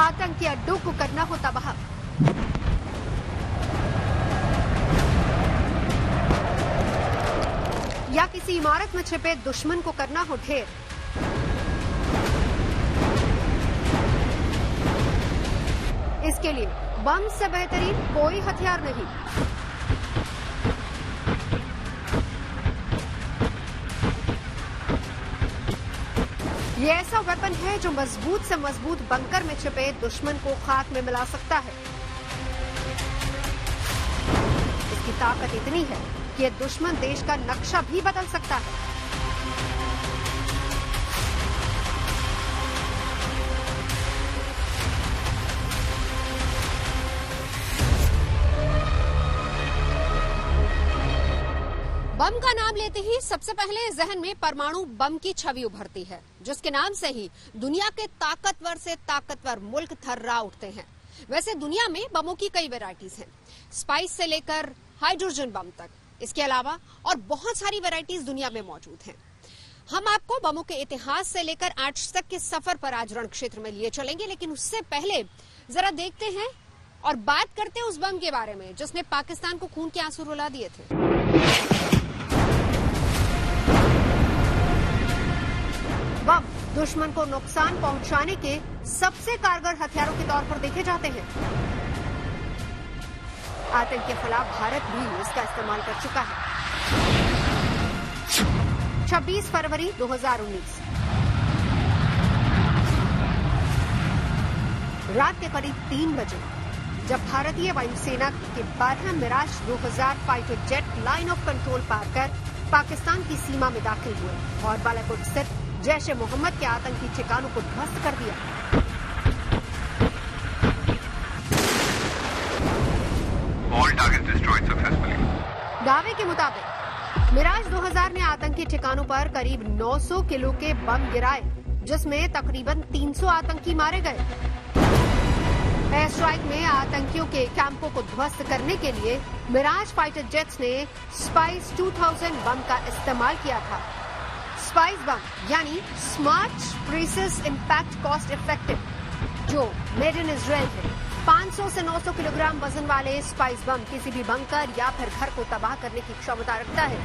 आतंकी अड्डों को करना हो तबाह। या किसी इमारत में छिपे दुश्मन को करना हो ढेर। इसके लिए बम से बेहतरीन कोई हथियार नहीं। ये ऐसा वेपन है जो मजबूत से मजबूत बंकर में छिपे दुश्मन को खाक में मिला सकता है। इसकी ताकत इतनी है कि ये दुश्मन देश का नक्शा भी बदल सकता है। बम का नाम लेते ही सबसे पहले जहन में परमाणु बम की छवि उभरती है, जिसके नाम से ही दुनिया के ताकतवर से ताकतवर मुल्क थर्रा उठते हैं। वैसे दुनिया में बमों की कई वैरायटीज हैं, स्पाइस से लेकर हाइड्रोजन बम तक। इसके अलावा और बहुत सारी वैरायटीज दुनिया में मौजूद हैं। हम आपको बमों के इतिहास से लेकर आज तक के सफर पर आज रण क्षेत्र में लिए चलेंगे, लेकिन उससे पहले जरा देखते हैं और बात करते हैं उस बम के बारे में जिसने पाकिस्तान को खून के आंसू रुला दिए थे। बम दुश्मन को नुकसान पहुंचाने के सबसे कारगर हथियारों के तौर पर देखे जाते हैं। आतंक के खिलाफ भारत भी इसका इस्तेमाल कर चुका है। 26 फरवरी 2019 रात के करीब 3 बजे जब भारतीय वायुसेना के 12 Mirage 2000 fighter jet line of control पार कर पाकिस्तान की सीमा में दाखिल हुए और बालाकोट स्थित जैश ए मोहम्मद के आतंकी ठिकानों को ध्वस्त कर दिया। All targets destroyed successfully. दावे के मुताबिक मिराज 2000 ने आतंकी ठिकानों पर करीब 900 किलो के बम गिराए, जिसमें तकरीबन 300 आतंकी मारे गए। एयर स्ट्राइक में आतंकियों के कैंपों को ध्वस्त करने के लिए मिराज फाइटर जेट्स ने स्पाइस 2000 बम का इस्तेमाल किया था। स्पाइस बम यानी smart precis impact cost effective, जो मेड इन इजराइल है। 500 से 900 किलोग्राम वजन वाले स्पाइस बम किसी भी बंकर या फिर घर को तबाह करने की क्षमता रखता है।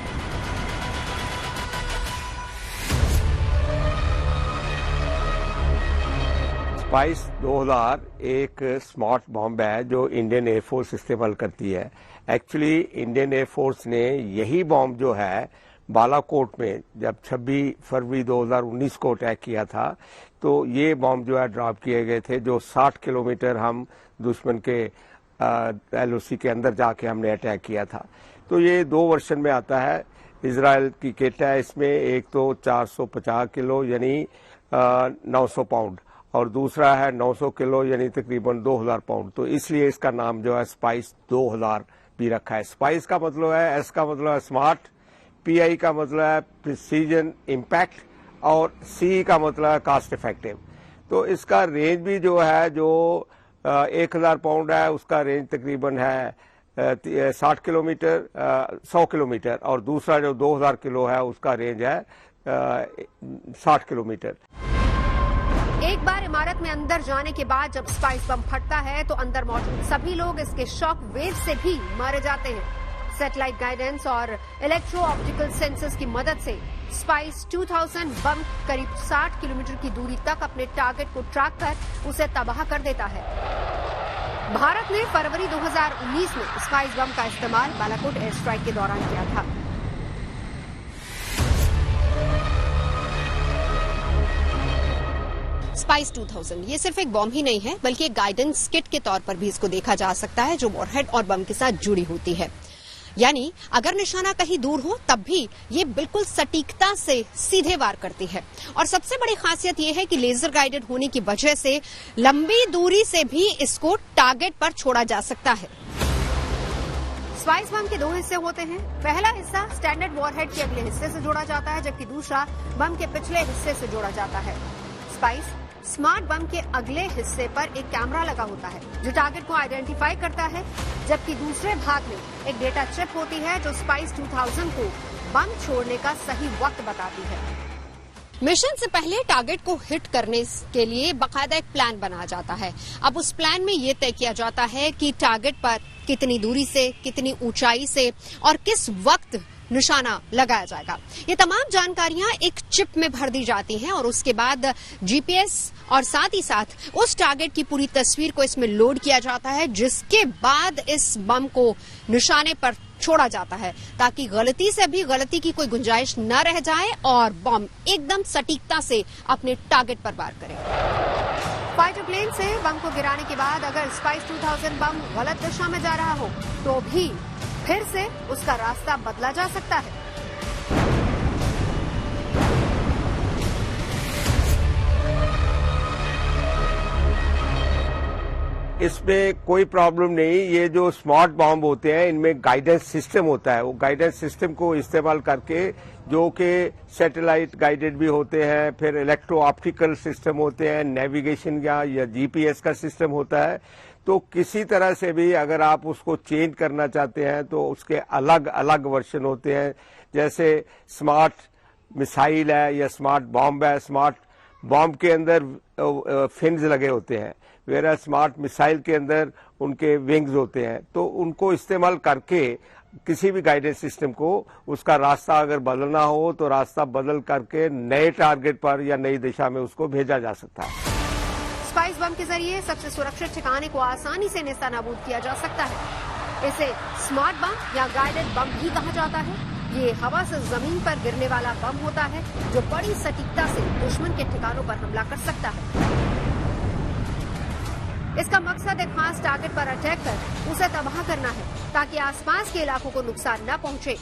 स्पाइस 2000 एक स्मार्ट बॉम्ब है जो इंडियन एयरफोर्स इस्तेमाल करती है। एक्चुअली इंडियन एयरफोर्स ने यही बॉम्ब जो है बालाकोट में जब 26 फरवरी 2019 को अटैक किया था, तो ये बॉम्ब जो है ड्रॉप किए गए थे, जो 60 किलोमीटर हम दुश्मन के एलओसी के अंदर जाके हमने अटैक किया था। तो ये 2 वर्जन में आता है। इजराइल की किट है, इसमें एक तो 450 किलो यानी 900 पाउंड और दूसरा है 900 किलो यानी तकरीबन 2000 पाउंड। तो इसलिए इसका नाम जो है स्पाइस 2000 भी रखा है। स्पाइस का मतलब है, एस का मतलब है स्मार्ट, पीआई का मतलब है प्रिसीजन इम्पैक्ट और सी का मतलब है कास्ट इफेक्टिव। तो इसका रेंज भी जो है जो 1000 पाउंड है, उसका रेंज तकरीबन है 60 किलोमीटर 100 किलोमीटर और दूसरा जो 2000 किलो है उसका रेंज है 60 किलोमीटर। एक बार इमारत में अंदर जाने के बाद जब स्पाइस बम फटता है तो अंदर मौजूद सभी लोग इसके शॉक वेव से भी मारे जाते हैं। सैटेलाइट गाइडेंस और इलेक्ट्रो ऑप्टिकल सेंसर्स की मदद से स्पाइस 2000 बम करीब 60 किलोमीटर की दूरी तक अपने टारगेट को ट्रैक कर उसे तबाह कर देता है। भारत ने फरवरी 2019 में स्पाइस बम का इस्तेमाल बालाकोट एयर स्ट्राइक के दौरान किया था। स्पाइस 2000 ये सिर्फ एक बॉम्ब ही नहीं है, बल्कि एक गाइडेंस किट के तौर पर भी इसको देखा जा सकता है, जो वॉरहेड और बम के साथ जुड़ी होती है। यानी अगर निशाना कहीं दूर हो तब भी ये बिल्कुल सटीकता से सीधे वार करती है। और सबसे बड़ी खासियत ये है कि लेजर गाइडेड होने की वजह से लंबी दूरी से भी इसको टारगेट पर छोड़ा जा सकता है। स्पाइस बम के 2 हिस्से होते हैं। पहला हिस्सा स्टैंडर्ड वॉरहेड के अगले हिस्से से जोड़ा जाता है, जबकि दूसरा बम के पिछले हिस्से से जोड़ा जाता है। स्पाइस स्मार्ट बम के अगले हिस्से पर एक कैमरा लगा होता है जो टारगेट को आइडेंटिफाई करता है, जबकि दूसरे भाग में एक डेटा चिप होती है जो स्पाइस 2000 को बम छोड़ने का सही वक्त बताती है। मिशन से पहले टारगेट को हिट करने के लिए बाकायदा एक प्लान बनाया जाता है। अब उस प्लान में ये तय किया जाता है कि टारगेट पर कितनी दूरी से, कितनी ऊंचाई से और किस वक्त निशाना लगाया जाएगा। ये तमाम जानकारियां एक चिप में भर दी जाती हैं और उसके बाद जीपीएस और साथ ही साथ उस टारगेट की पूरी तस्वीर को इसमें लोड किया जाता है, जिसके बाद इस बम को निशाने पर छोड़ा जाता है ताकि गलती से भी गलती की कोई गुंजाइश न रह जाए और बम एकदम सटीकता से अपने टारगेट पर वार करे। फाइटर प्लेन से बम को गिराने के बाद अगर स्पाइस 2000 बम गलत दिशा में जा रहा हो तो भी फिर से उसका रास्ता बदला जा सकता है। इसमें कोई प्रॉब्लम नहीं। ये जो स्मार्ट बॉम्ब होते हैं इनमें गाइडेंस सिस्टम होता है। वो गाइडेंस सिस्टम को इस्तेमाल करके, जो कि सैटेलाइट गाइडेड भी होते हैं, फिर इलेक्ट्रो ऑप्टिकल सिस्टम होते हैं, नेविगेशन या जीपीएस का सिस्टम होता है। तो किसी तरह से भी अगर आप उसको चेंज करना चाहते हैं तो उसके अलग अलग वर्जन होते हैं। जैसे स्मार्ट मिसाइल है या स्मार्ट बॉम्ब है। स्मार्ट बॉम्ब के अंदर फिन्स लगे होते हैं, वेरा स्मार्ट मिसाइल के अंदर उनके विंग्स होते हैं। तो उनको इस्तेमाल करके किसी भी गाइडेंस सिस्टम को उसका रास्ता अगर बदलना हो तो रास्ता बदल करके नए टारगेट पर या नई दिशा में उसको भेजा जा सकता है। स्पाइस बम के जरिए सबसे सुरक्षित ठिकाने को आसानी से नेस्तनाबूद किया जा सकता है। इसे स्मार्ट बम या गाइडेड बम भी कहा जाता है। ये हवा से जमीन पर गिरने वाला बम होता है जो बड़ी सटीकता से दुश्मन के ठिकानों पर हमला कर सकता है। इसका मकसद एक खास टारगेट पर अटैक कर उसे तबाह करना है ताकि आसपास के इलाकों को नुकसान न पहुंचे।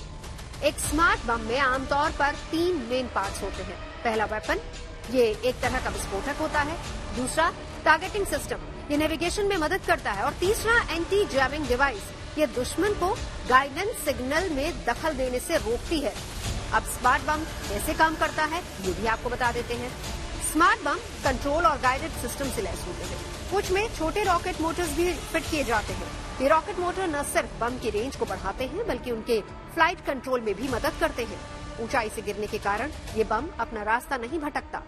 एक स्मार्ट बम में आमतौर पर 3 मेन पार्ट्स होते हैं। पहला वेपन, ये एक तरह का विस्फोटक होता है। दूसरा टारगेटिंग सिस्टम, ये नेविगेशन में मदद करता है। और तीसरा एंटी जैमिंग डिवाइस, ये दुश्मन को गाइडेंस सिग्नल में दखल देने से रोकती है। अब स्मार्ट बम कैसे काम करता है ये भी आपको बता देते हैं। स्मार्ट बम कंट्रोल और गाइडेड सिस्टम से लैस होते हैं। कुछ में छोटे रॉकेट मोटर्स भी फिट किए जाते हैं। ये रॉकेट मोटर न सिर्फ बम की रेंज को बढ़ाते हैं बल्कि उनके फ्लाइट कंट्रोल में भी मदद करते हैं। ऊंचाई से गिरने के कारण ये बम अपना रास्ता नहीं भटकता।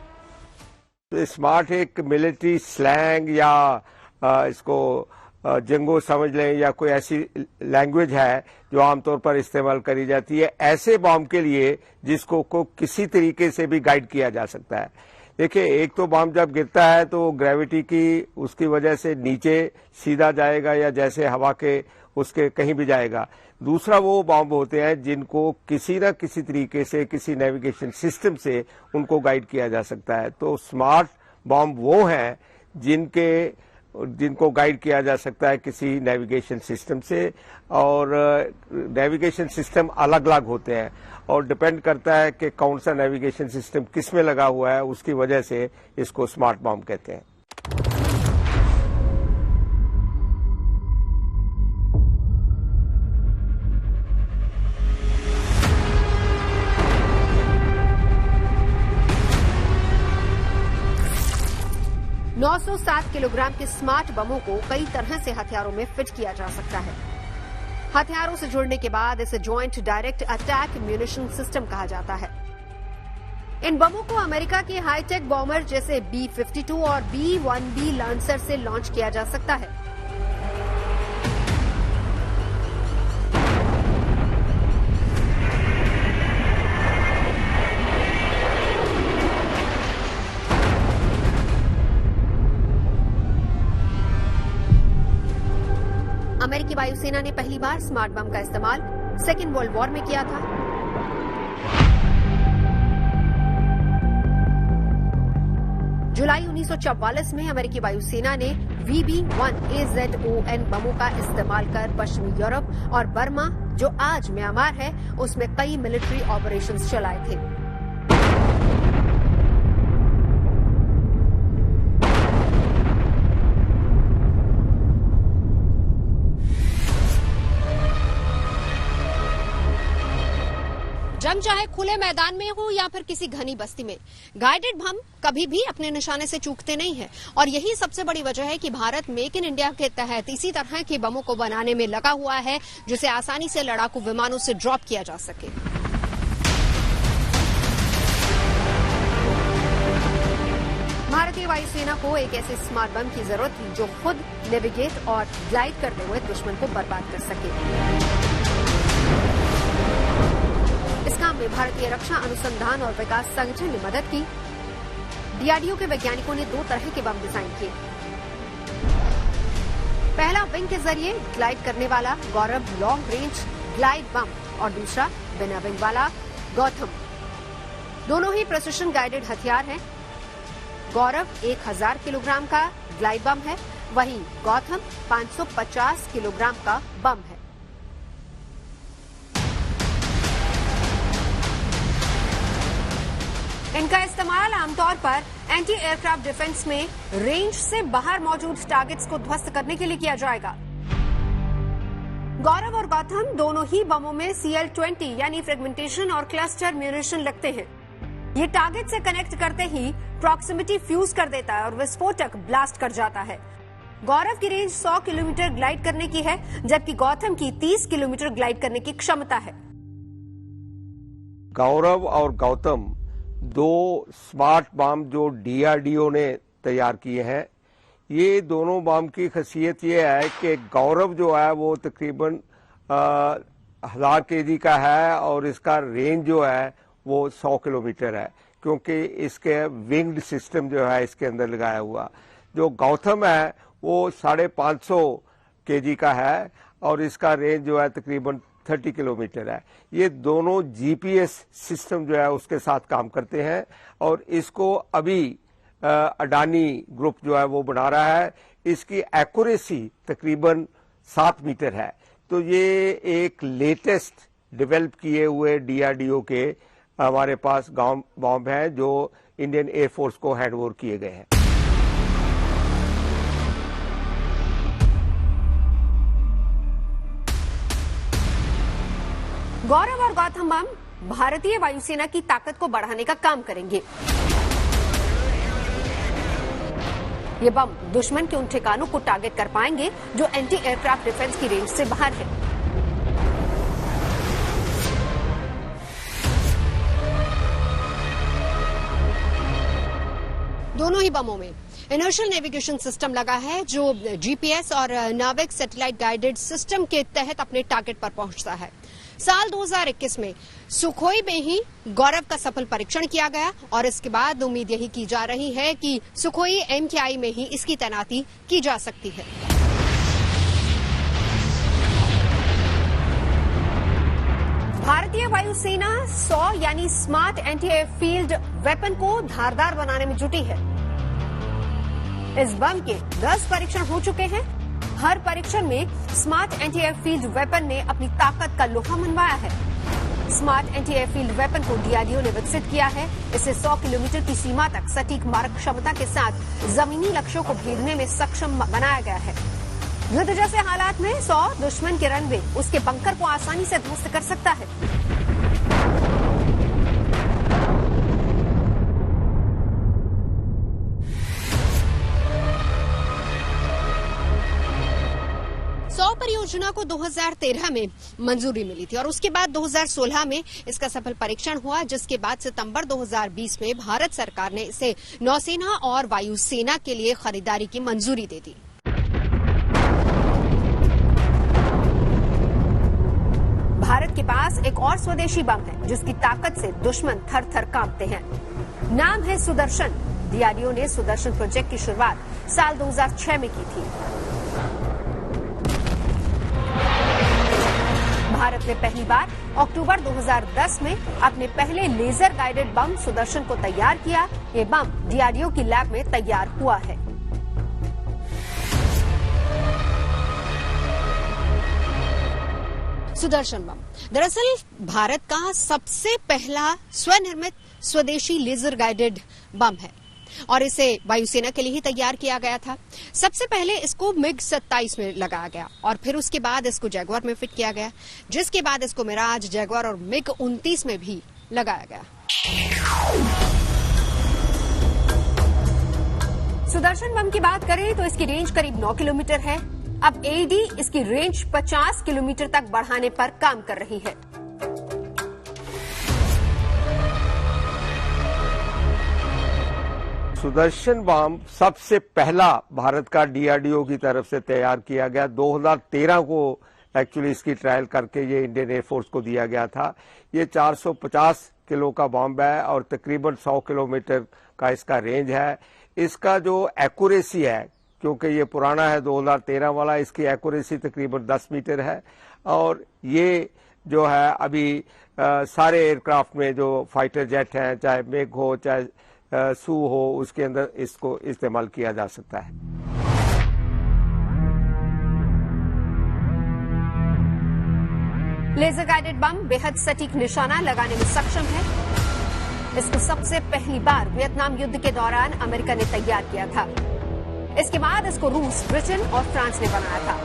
स्मार्ट एक मिलिट्री स्लैंग या इसको जिंगो समझ लें या कोई ऐसी लैंग्वेज है जो आमतौर पर इस्तेमाल करी जाती है ऐसे बॉम्ब के लिए जिसको को किसी तरीके से भी गाइड किया जा सकता है। देखिए, एक तो बॉम्ब जब गिरता है तो ग्रेविटी की उसकी वजह से नीचे सीधा जाएगा या जैसे हवा के उसके कहीं भी जाएगा। दूसरा वो बॉम्ब होते हैं जिनको किसी न किसी तरीके से किसी नेविगेशन सिस्टम से उनको गाइड किया जा सकता है। तो स्मार्ट बॉम्ब वो हैं जिनको गाइड किया जा सकता है किसी नेविगेशन सिस्टम से। और नेविगेशन सिस्टम अलग अलग होते हैं और डिपेंड करता है कि कौन सा नेविगेशन सिस्टम किस में लगा हुआ है, उसकी वजह से इसको स्मार्ट बॉम्ब कहते हैं। नौ 907 किलोग्राम के स्मार्ट बमों को कई तरह से हथियारों में फिट किया जा सकता है। हथियारों से जुड़ने के बाद इसे joint direct attack munition system कहा जाता है। इन बमों को अमेरिका के हाईटेक बॉम्बर जैसे B-52 और B-1B लॉन्चर से लॉन्च किया जा सकता है। अमेरिकी वायुसेना ने पहली बार स्मार्ट बम का इस्तेमाल सेकेंड वर्ल्ड वॉर में किया था। जुलाई 1944 में अमेरिकी वायुसेना ने VB-1AZON बमों का इस्तेमाल कर पश्चिमी यूरोप और बर्मा, जो आज म्यांमार है, उसमें कई मिलिट्री ऑपरेशंस चलाए थे। जंग चाहे खुले मैदान में हो या फिर किसी घनी बस्ती में, गाइडेड बम कभी भी अपने निशाने से चूकते नहीं है। और यही सबसे बड़ी वजह है कि भारत मेक इन इंडिया के तहत इसी तरह के बमों को बनाने में लगा हुआ है जिसे आसानी से लड़ाकू विमानों से ड्रॉप किया जा सके। भारतीय वायुसेना को एक ऐसे स्मार्ट बम की जरूरत थी जो खुद नेविगेट और ग्लाइड करते हुए दुश्मन को बर्बाद कर सके। इस काम में भारतीय रक्षा अनुसंधान और विकास संगठन ने मदद की। डीआरडीओ के वैज्ञानिकों ने 2 तरह के बम डिजाइन किए। पहला विंग के जरिए ग्लाइड करने वाला गौरव लॉन्ग रेंज ग्लाइड बम और दूसरा बिना विंग वाला गौतम। दोनों ही प्रिसिशन गाइडेड हथियार हैं। गौरव 1000 किलोग्राम का ग्लाइड बम है, वहीं गौतम 550 किलोग्राम का बम है। इनका इस्तेमाल आमतौर पर एंटी एयरक्राफ्ट डिफेंस में रेंज से बाहर मौजूद टारगेट्स को ध्वस्त करने के लिए किया जाएगा। गौरव और गौतम दोनों ही बमों में CL-20 यानी फ्रेगमेंटेशन और क्लस्टर म्यूनिशन लगते हैं। ये टारगेट से कनेक्ट करते ही प्रॉक्सिमिटी फ्यूज कर देता है और विस्फोटक ब्लास्ट कर जाता है। गौरव की रेंज 100 किलोमीटर ग्लाइड करने की है, जबकि गौतम की 30 किलोमीटर ग्लाइड करने की क्षमता है। गौरव और गौतम 2 स्मार्ट बम जो डीआरडीओ ने तैयार किए हैं। ये दोनों बम की खासियत ये है कि गौरव जो है वो तकरीबन 1000 केजी का है और इसका रेंज जो है वो 100 किलोमीटर है, क्योंकि इसके विंग्ड सिस्टम जो है इसके अंदर लगाया हुआ। जो गौतम है वो 550 केजी का है और इसका रेंज जो है तकरीबन 30 किलोमीटर है। ये दोनों जीपीएस सिस्टम जो है उसके साथ काम करते हैं और इसको अभी अडानी ग्रुप जो है वो बना रहा है। इसकी एक्यूरेसी तकरीबन 7 मीटर है। तो ये एक लेटेस्ट डेवलप किए हुए डीआरडीओ के हमारे पास बॉम्ब है जो इंडियन एयरफोर्स को हैंडओवर किए गए हैं। गौरव और गौतम बम भारतीय वायुसेना की ताकत को बढ़ाने का काम करेंगे। ये बम दुश्मन के उन ठिकानों को टारगेट कर पाएंगे जो एंटी एयरक्राफ्ट डिफेंस की रेंज से बाहर है। दोनों ही बमों में इनर्शियल नेविगेशन सिस्टम लगा है जो जीपीएस और नाविक सैटेलाइट गाइडेड सिस्टम के तहत अपने टारगेट पर पहुंचता है। साल 2021 में सुखोई में ही गौरव का सफल परीक्षण किया गया और इसके बाद उम्मीद यही की जा रही है कि सुखोई MKI में ही इसकी तैनाती की जा सकती है। भारतीय वायुसेना 100 यानी स्मार्ट एंटी एयरफील्ड वेपन को धारदार बनाने में जुटी है। इस बम के 10 परीक्षण हो चुके हैं। हर परीक्षण में स्मार्ट एंटी एयरफील्ड वेपन ने अपनी ताकत का लोहा मनवाया है। स्मार्ट एंटी एयरफील्ड वेपन को डीआरडीओ ने विकसित किया है। इसे 100 किलोमीटर की सीमा तक सटीक मारक क्षमता के साथ जमीनी लक्ष्यों को भेदने में सक्षम बनाया गया है। युद्ध जैसे हालात में 100 दुश्मन के रनवे उसके बंकर को आसानी से ध्वस्त कर सकता है। परियोजना को 2013 में मंजूरी मिली थी और उसके बाद 2016 में इसका सफल परीक्षण हुआ, जिसके बाद सितंबर 2020 में भारत सरकार ने इसे नौसेना और वायुसेना के लिए खरीदारी की मंजूरी दे दी। भारत के पास एक और स्वदेशी बम है जिसकी ताकत से दुश्मन थर थर कांपते हैं। नाम है सुदर्शन। डीआरडीओ ने सुदर्शन प्रोजेक्ट की शुरुआत साल 2006 में की थी। भारत ने पहली बार अक्टूबर 2010 में अपने पहले लेजर गाइडेड बम सुदर्शन को तैयार किया। ये बम डीआरडीओ की लैब में तैयार हुआ है। सुदर्शन बम दरअसल भारत का सबसे पहला स्वनिर्मित स्वदेशी लेजर गाइडेड बम है और इसे वायुसेना के लिए ही तैयार किया गया था। सबसे पहले इसको MiG-27 में लगाया गया और फिर उसके बाद इसको जैगुआर में फिट किया गया, जिसके बाद इसको मिराज, जैगुआर और MiG-29 में भी लगाया गया। सुदर्शन बम की बात करें तो इसकी रेंज करीब 9 किलोमीटर है। अब एडी इसकी रेंज 50 किलोमीटर तक बढ़ाने पर काम कर रही है। सुदर्शन बम सबसे पहला भारत का डीआरडीओ की तरफ से तैयार किया गया। 2013 को एक्चुअली इसकी ट्रायल करके ये इंडियन एयरफोर्स को दिया गया था। ये 450 किलो का बॉम्ब है और तकरीबन 100 किलोमीटर का इसका रेंज है। इसका जो एक्यूरेसी है, क्योंकि ये पुराना है 2013 वाला, इसकी एक्यूरेसी तकरीबन 10 मीटर है। और ये जो है अभी सारे एयरक्राफ्ट में जो फाइटर जेट हैं, चाहे मेघ हो चाहे सू हो, उसके अंदर इसको इस्तेमाल किया जा सकता है। लेजर गाइडेड बम बेहद सटीक निशाना लगाने में सक्षम है। इसको सबसे पहली बार वियतनाम युद्ध के दौरान अमेरिका ने तैयार किया था। इसके बाद इसको रूस, ब्रिटेन और फ्रांस ने बनाया था।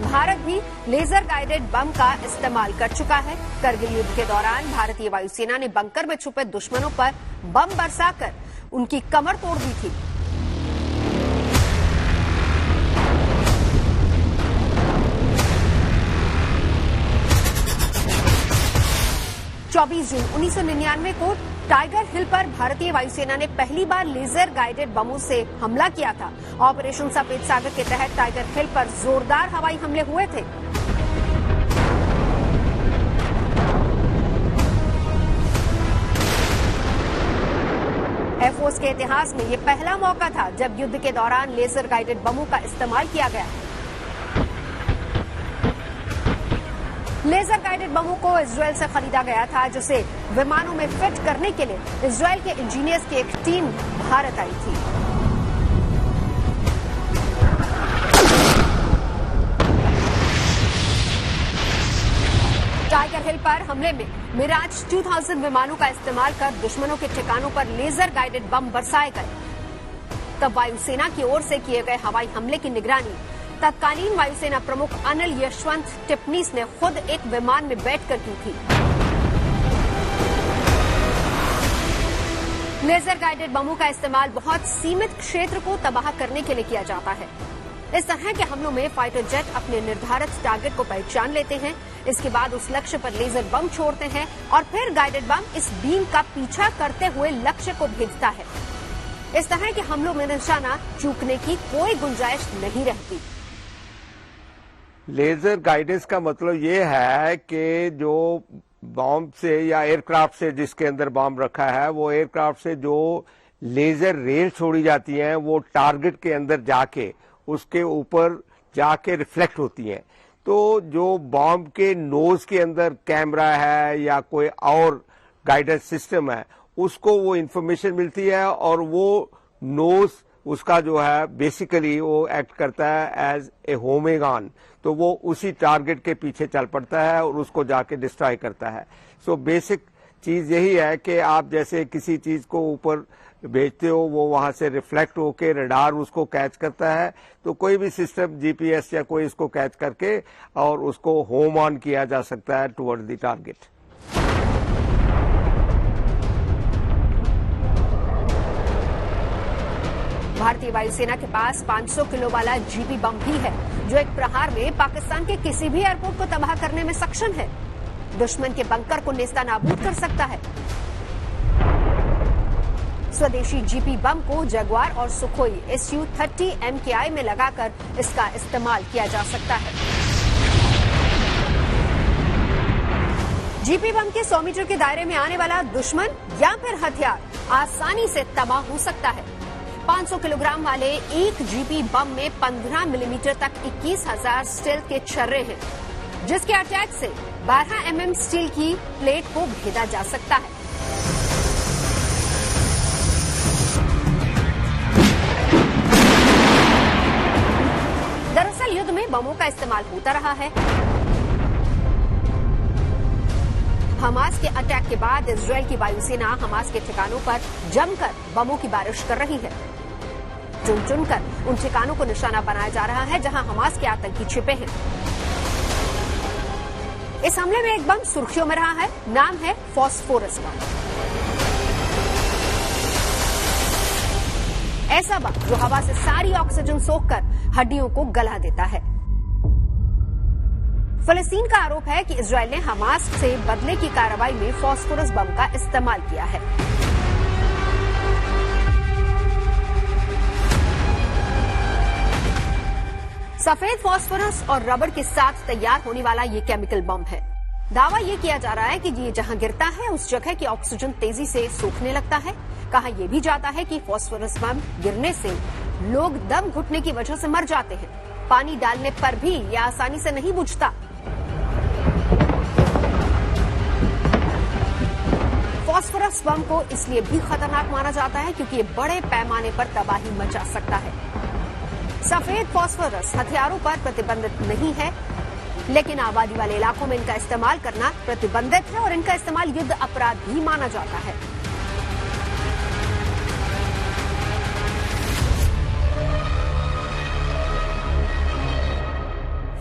भारत भी लेजर गाइडेड बम का इस्तेमाल कर चुका है। करगिल युद्ध के दौरान भारतीय वायुसेना ने बंकर में छुपे दुश्मनों पर बम बरसाकर उनकी कमर तोड़ दी थी। चौबीस जून 1999 को टाइगर हिल पर भारतीय वायुसेना ने पहली बार लेजर गाइडेड बमों से हमला किया था। ऑपरेशन सफेद सागर के तहत टाइगर हिल पर जोरदार हवाई हमले हुए थे। एयरफोर्स के इतिहास में यह पहला मौका था जब युद्ध के दौरान लेजर गाइडेड बमों का इस्तेमाल किया गया। लेजर गाइडेड बमों को इजराइल से खरीदा गया था, जिसे विमानों में फिट करने के लिए इजराइल के इंजीनियर्स की एक टीम भारत आई थी। टाइगर हिल पर हमले में मिराज 2000 विमानों का इस्तेमाल कर दुश्मनों के ठिकानों पर लेजर गाइडेड बम बरसाए गए। तब वायुसेना की ओर से किए गए हवाई हमले की निगरानी तत्कालीन वायुसेना प्रमुख अनिल यशवंत टिप्पणीस ने खुद एक विमान में बैठकर की थी। लेजर गाइडेड बमों का इस्तेमाल बहुत सीमित क्षेत्र को तबाह करने के लिए किया जाता है। इस तरह के हमलों में फाइटर जेट अपने निर्धारित टारगेट को पहचान लेते हैं, इसके बाद उस लक्ष्य पर लेजर बम छोड़ते हैं और फिर गाइडेड बम इस बीम का पीछा करते हुए लक्ष्य को भेजता है। इस तरह के हमलों में निशाना चूकने की कोई गुंजाइश नहीं रहती। लेजर गाइडेंस का मतलब ये है कि जो बॉम्ब से या एयरक्राफ्ट से जिसके अंदर बॉम्ब रखा है, वो एयरक्राफ्ट से जो लेजर रेल छोड़ी जाती हैं वो टारगेट के अंदर जाके उसके ऊपर जाके रिफ्लेक्ट होती हैं। तो जो बॉम्ब के नोज के अंदर कैमरा है या कोई और गाइडेंस सिस्टम है, उसको वो इंफॉर्मेशन मिलती है और वो नोज उसका जो है बेसिकली वो एक्ट करता है एज ए होमेगान। तो वो उसी टारगेट के पीछे चल पड़ता है और उसको जाके डिस्ट्रॉय करता है। सो बेसिक चीज यही है कि आप जैसे किसी चीज को ऊपर भेजते हो, वो वहां से रिफ्लेक्ट होके रडार उसको कैच करता है। तो कोई भी सिस्टम जीपीएस या कोई इसको कैच करके और उसको होम ऑन किया जा सकता है टुवर्ड द टारगेट। भारतीय वायुसेना के पास 500 किलो वाला जीपी बम भी है, जो एक प्रहार में पाकिस्तान के किसी भी एयरपोर्ट को तबाह करने में सक्षम है। दुश्मन के बंकर को नेस्तनाबूद कर सकता है। स्वदेशी जीपी बम को जगुआर और सुखोई SU-30 MKI में लगाकर इसका इस्तेमाल किया जा सकता है। जीपी बम के 100 मीटर के दायरे में आने वाला दुश्मन या फिर हथियार आसानी से तबाह हो सकता है। 500 किलोग्राम वाले एक जीपी बम में 15 मिलीमीटर तक 21,000 स्टील के छर्रे हैं, जिसके अटैक से 12 mm स्टील की प्लेट को भेदा जा सकता है। दरअसल युद्ध में बमों का इस्तेमाल होता रहा है। हमास के अटैक के बाद इजराइल की वायुसेना हमास के ठिकानों पर जमकर बमों की बारिश कर रही है। चुन चुनकर उन ठिकानों को निशाना बनाया जा रहा है जहां हमास के आतंकी छिपे हैं। इस हमले में एक बम सुर्खियों में रहा है, नाम है फॉस्फोरस बम। ऐसा बम जो हवा से सारी ऑक्सीजन सोखकर हड्डियों को गला देता है। फिलिस्तीन का आरोप है कि इजराइल ने हमास से बदले की कार्रवाई में फॉस्फोरस बम का इस्तेमाल किया है। सफेद फास्फोरस और रबड़ के साथ तैयार होने वाला ये केमिकल बम है। दावा ये किया जा रहा है कि ये जहां गिरता है उस जगह की ऑक्सीजन तेजी से सूखने लगता है। कहा यह भी जाता है कि फास्फोरस बम गिरने से लोग दम घुटने की वजह से मर जाते हैं। पानी डालने पर भी यह आसानी से नहीं बुझता। फास्फोरस बम को इसलिए भी खतरनाक माना जाता है क्योंकि ये बड़े पैमाने पर तबाही मचा सकता है। सफेद फास्फोरस हथियारों पर प्रतिबंधित नहीं है, लेकिन आबादी वाले इलाकों में इनका इस्तेमाल करना प्रतिबंधित है और इनका इस्तेमाल युद्ध अपराध भी माना जाता है।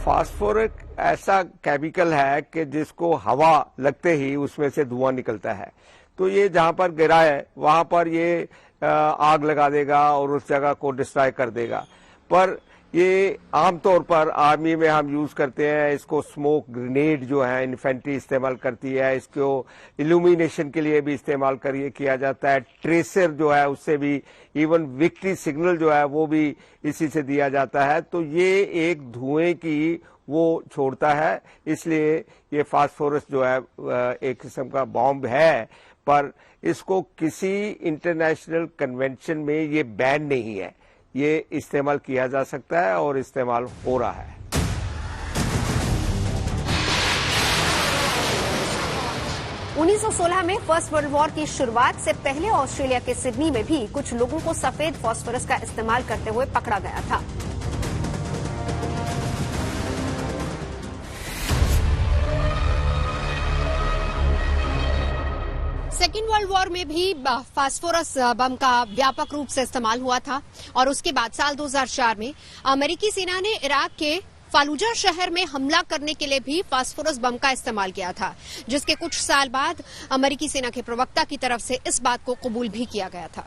फास्फोरिक ऐसा केमिकल है कि जिसको हवा लगते ही उसमें से धुआं निकलता है, तो ये जहां पर गिरा है वहां पर ये आग लगा देगा और उस जगह को डिस्ट्रॉय कर देगा। पर ये आमतौर पर आर्मी में हम यूज करते हैं इसको। स्मोक ग्रेनेड जो है इन्फेंट्री इस्तेमाल करती है, इसको इल्यूमिनेशन के लिए भी इस्तेमाल किया जाता है। ट्रेसर जो है उससे भी, इवन विक्ट्री सिग्नल जो है वो भी इसी से दिया जाता है। तो ये एक धुएं की वो छोड़ता है, इसलिए ये फास्फोरस जो है एक किस्म का बॉम्ब है, पर इसको किसी इंटरनेशनल कन्वेंशन में ये बैन नहीं है। ये इस्तेमाल किया जा सकता है और इस्तेमाल हो रहा है। उन्नीस 1916 में फर्स्ट वर्ल्ड वॉर की शुरुआत से पहले ऑस्ट्रेलिया के सिडनी में भी कुछ लोगों को सफेद फास्फोरस का इस्तेमाल करते हुए पकड़ा गया था। सेकेंड वर्ल्ड वॉर में भी फास्फोरस बम का व्यापक रूप से इस्तेमाल हुआ था और उसके बाद साल 2004 में अमेरिकी सेना ने इराक के फालूजा शहर में हमला करने के लिए भी फास्फोरस बम का इस्तेमाल किया था, जिसके कुछ साल बाद अमेरिकी सेना के प्रवक्ता की तरफ से इस बात को कबूल भी किया गया था।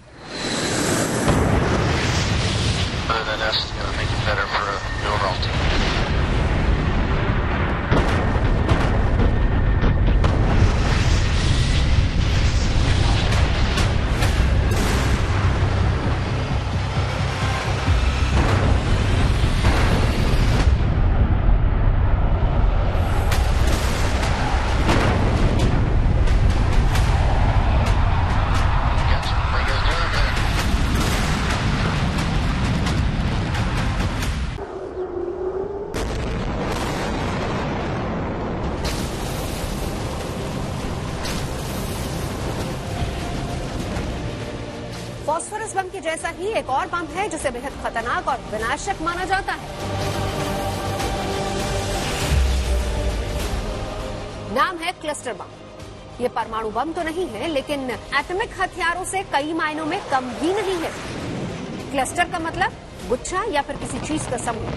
फास्फोरस बम के जैसा ही एक और बम है जिसे बेहद खतरनाक और विनाशक माना जाता है। नाम है क्लस्टर बम। ये परमाणु बम तो नहीं है, लेकिन एटॉमिक हथियारों से कई मायनों में कम भी नहीं है। क्लस्टर का मतलब गुच्छा या फिर किसी चीज का समूह।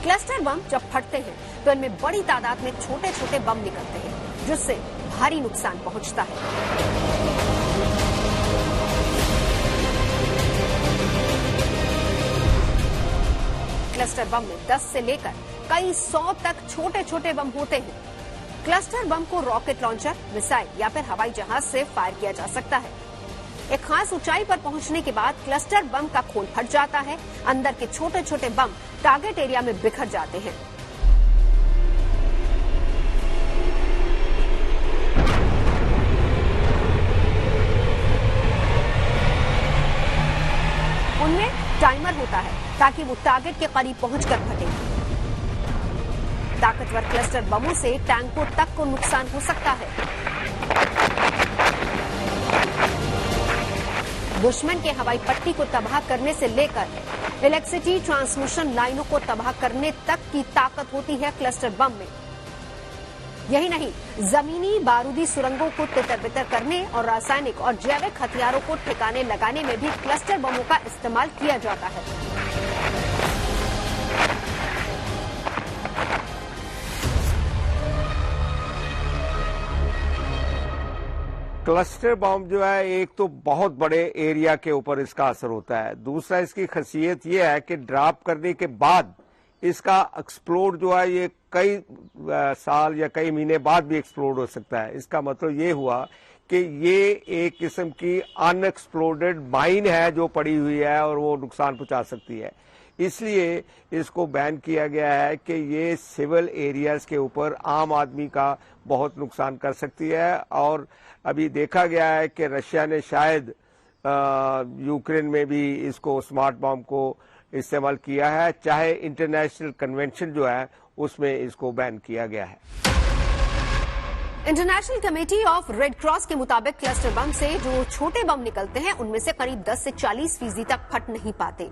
क्लस्टर बम जब फटते हैं तो इनमें बड़ी तादाद में छोटे छोटे बम निकलते हैं, जिससे भारी नुकसान पहुंचता है। क्लस्टर बम में 10 से लेकर कई 100 तक छोटे छोटे बम होते हैं। क्लस्टर बम को रॉकेट लॉन्चर, मिसाइल या फिर हवाई जहाज से फायर किया जा सकता है। एक खास ऊंचाई पर पहुंचने के बाद क्लस्टर बम का खोल फट जाता है। अंदर के छोटे छोटे बम टारगेट एरिया में बिखर जाते हैं। उनमें टाइमर होता है ताकि वो टारगेट के करीब पहुंचकर फटे। ताकतवर क्लस्टर बमों से टैंकों तक को नुकसान हो सकता है। दुश्मन के हवाई पट्टी को तबाह करने से लेकर इलेक्ट्रिसिटी ट्रांसमिशन लाइनों को तबाह करने तक की ताकत होती है क्लस्टर बम में। यही नहीं, जमीनी बारूदी सुरंगों को तितर-बितर करने और रासायनिक और जैविक हथियारों को ठिकाने लगाने में भी क्लस्टर बमों का इस्तेमाल किया जाता है। क्लस्टर बम जो है, एक तो बहुत बड़े एरिया के ऊपर इसका असर होता है। दूसरा, इसकी खासियत यह है कि ड्रॉप करने के बाद इसका एक्सप्लोड जो है ये कई साल या कई महीने बाद भी एक्सप्लोड हो सकता है। इसका मतलब ये हुआ कि ये एक किस्म की अनएक्सप्लोडेड माइन है जो पड़ी हुई है और वो नुकसान पहुंचा सकती है। इसलिए इसको बैन किया गया है कि ये सिविल एरियाज के ऊपर आम आदमी का बहुत नुकसान कर सकती है। और अभी देखा गया है कि रशिया ने शायद यूक्रेन में भी इसको स्मार्ट बॉम्ब को इस्तेमाल किया है, चाहे इंटरनेशनल कन्वेंशन जो है उसमें इसको बैन किया गया है। International committee of red cross के मुताबिक क्लस्टर बम से जो छोटे बम निकलते हैं उनमें से करीब 10 से 40% तक फट नहीं पाते।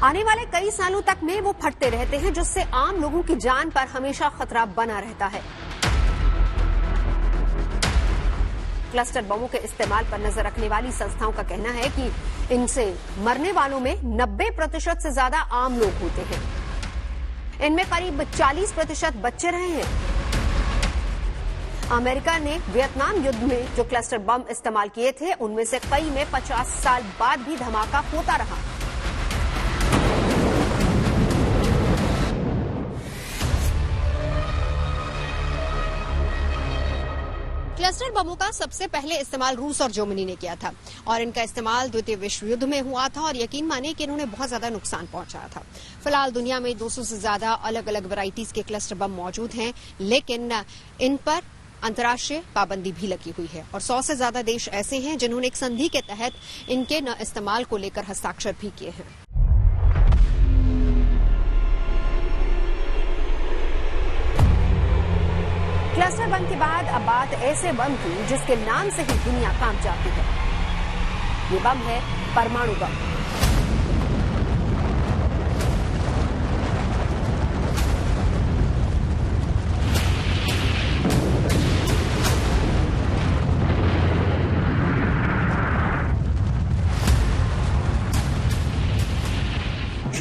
आने वाले कई सालों तक में वो फटते रहते हैं, जिससे आम लोगों की जान पर हमेशा खतरा बना रहता है। क्लस्टर बमों के इस्तेमाल पर नजर रखने वाली संस्थाओं का कहना है कि इनसे मरने वालों में 90% से ज्यादा आम लोग होते हैं। इनमें करीब 40% बच्चे रहे हैं। अमेरिका ने वियतनाम युद्ध में जो क्लस्टर बम इस्तेमाल किए थे उनमें से कई में 50 साल बाद भी धमाका होता रहा। क्लस्टर बमों का सबसे पहले इस्तेमाल रूस और जर्मनी ने किया था और इनका इस्तेमाल द्वितीय विश्व युद्ध में हुआ था और यकीन माने कि इन्होंने बहुत ज्यादा नुकसान पहुंचाया था। फिलहाल दुनिया में 200 से ज्यादा अलग अलग वैरायटीज के क्लस्टर बम मौजूद हैं, लेकिन इन पर अंतर्राष्ट्रीय पाबंदी भी लगी हुई है और 100 से ज्यादा देश ऐसे हैं जिन्होंने एक संधि के तहत इनके न इस्तेमाल को लेकर हस्ताक्षर भी किए हैं। क्लस्टर बम के बाद अब बात ऐसे बम की जिसके नाम से ही दुनिया कांप जाती है। ये बम है परमाणु बम।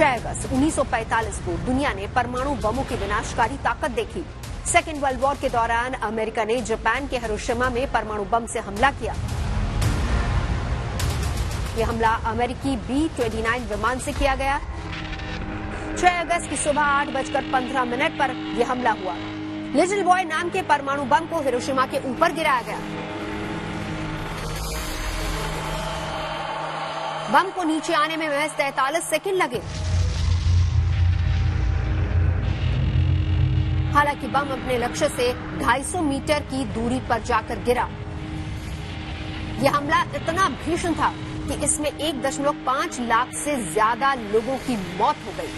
अगस्त 1945 को दुनिया ने परमाणु बमों की विनाशकारी ताकत देखी। सेकेंड वर्ल्ड वॉर के दौरान अमेरिका ने जापान के हिरोशिमा में परमाणु बम से हमला किया। यह हमला अमेरिकी B-29 विमान से किया गया। 6 अगस्त की सुबह 8:15 पर यह हमला हुआ। लिटिल बॉय नाम के परमाणु बम को हिरोशिमा के ऊपर गिराया गया। बम को नीचे आने में महज 43 सेकंड लगे। हालांकि बम अपने लक्ष्य से 250 मीटर की दूरी पर जाकर गिरा। यह हमला इतना भीषण था कि इसमें 1.5 लाख से ज्यादा लोगों की मौत हो गई।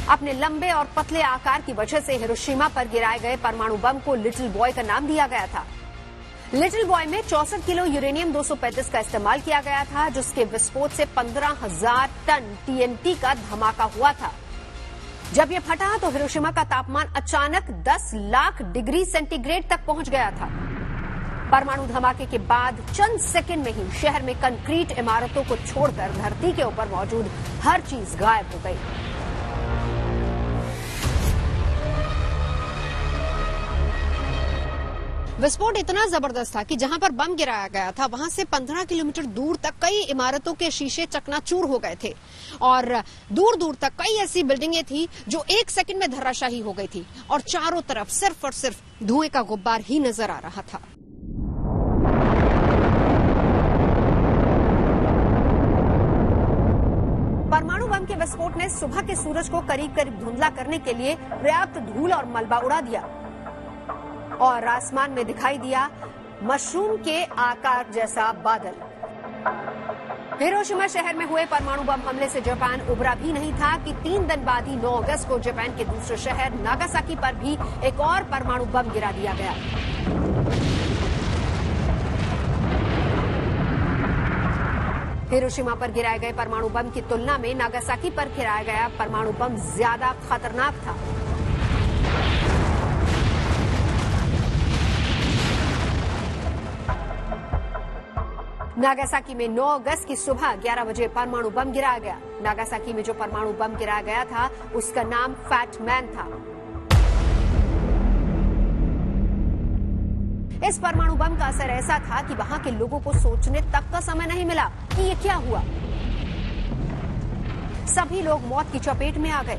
अपने लंबे और पतले आकार की वजह से हिरोशिमा पर गिराए गए परमाणु बम को लिटिल बॉय का नाम दिया गया था। लिटिल बॉय में 64 किलो यूरेनियम 235 का इस्तेमाल किया गया था, जिसके विस्फोट से 15,000 टन TNT का धमाका हुआ था। जब यह फटा तो हिरोशिमा का तापमान अचानक 10 लाख डिग्री सेंटीग्रेड तक पहुंच गया था। परमाणु धमाके के बाद चंद सेकंड में ही शहर में कंक्रीट इमारतों को छोड़कर धरती के ऊपर मौजूद हर चीज गायब हो गई। विस्फोट इतना जबरदस्त था कि जहां पर बम गिराया गया था वहां से 15 किलोमीटर दूर तक कई इमारतों के शीशे चकनाचूर हो गए थे और दूर दूर तक कई ऐसी बिल्डिंगें थी जो 1 सेकंड में धराशायी हो गई थी और चारों तरफ सिर्फ और सिर्फ धुएं का गुब्बार ही नजर आ रहा था। परमाणु बम के विस्फोट ने सुबह के सूरज को करीब करीब धुंधला करने के लिए पर्याप्त धूल और मलबा उड़ा दिया और आसमान में दिखाई दिया मशरूम के आकार जैसा बादल। हिरोशिमा शहर में हुए परमाणु बम हमले से जापान उबरा भी नहीं था कि 3 दिन बाद ही 9 अगस्त को जापान के दूसरे शहर नागासाकी पर भी एक और परमाणु बम गिरा दिया गया। हिरोशिमा पर गिराए गए परमाणु बम की तुलना में नागासाकी पर गिराया गया परमाणु बम ज्यादा खतरनाक था। नागासाकी में 9 अगस्त की सुबह 11 बजे परमाणु बम गिराया गया। नागासाकी में जो परमाणु बम गिराया गया था उसका नाम फैट मैन था। इस परमाणु बम का असर ऐसा था कि वहां के लोगों को सोचने तक का समय नहीं मिला कि ये क्या हुआ। सभी लोग मौत की चपेट में आ गए।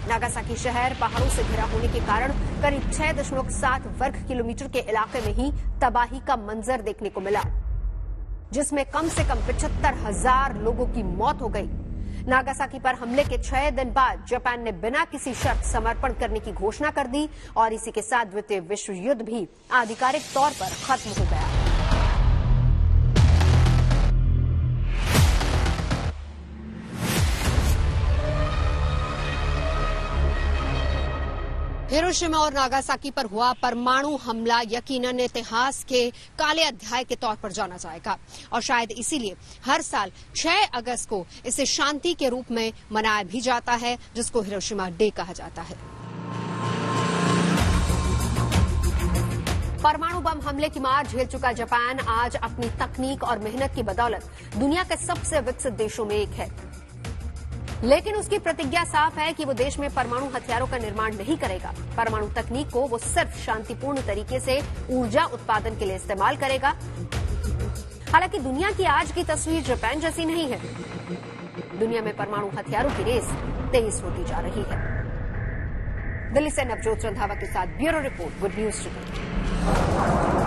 नागासाकी शहर पहाड़ों से घिरा होने के कारण करीब 6.7 वर्ग किलोमीटर के इलाके में ही तबाही का मंजर देखने को मिला, जिसमें कम से कम 75,000 लोगों की मौत हो गई। नागासाकी पर हमले के 6 दिन बाद जापान ने बिना किसी शर्त समर्पण करने की घोषणा कर दी और इसी के साथ द्वितीय विश्व युद्ध भी आधिकारिक तौर पर खत्म हो गया। हिरोशिमा और नागासाकी पर हुआ परमाणु हमला यकीनन इतिहास के काले अध्याय के तौर पर जाना जाएगा और शायद इसीलिए हर साल 6 अगस्त को इसे शांति के रूप में मनाया भी जाता है, जिसको हिरोशिमा डे कहा जाता है। परमाणु बम हमले की मार झेल चुका जापान आज अपनी तकनीक और मेहनत की बदौलत दुनिया के सबसे विकसित देशों में एक है, लेकिन उसकी प्रतिज्ञा साफ है कि वो देश में परमाणु हथियारों का निर्माण नहीं करेगा। परमाणु तकनीक को वो सिर्फ शांतिपूर्ण तरीके से ऊर्जा उत्पादन के लिए इस्तेमाल करेगा। हालांकि दुनिया की आज की तस्वीर जापान जैसी नहीं है। दुनिया में परमाणु हथियारों की रेस तेज होती जा रही है। दिल्ली से नवजोत रंधावा के साथ bureau report, good news today.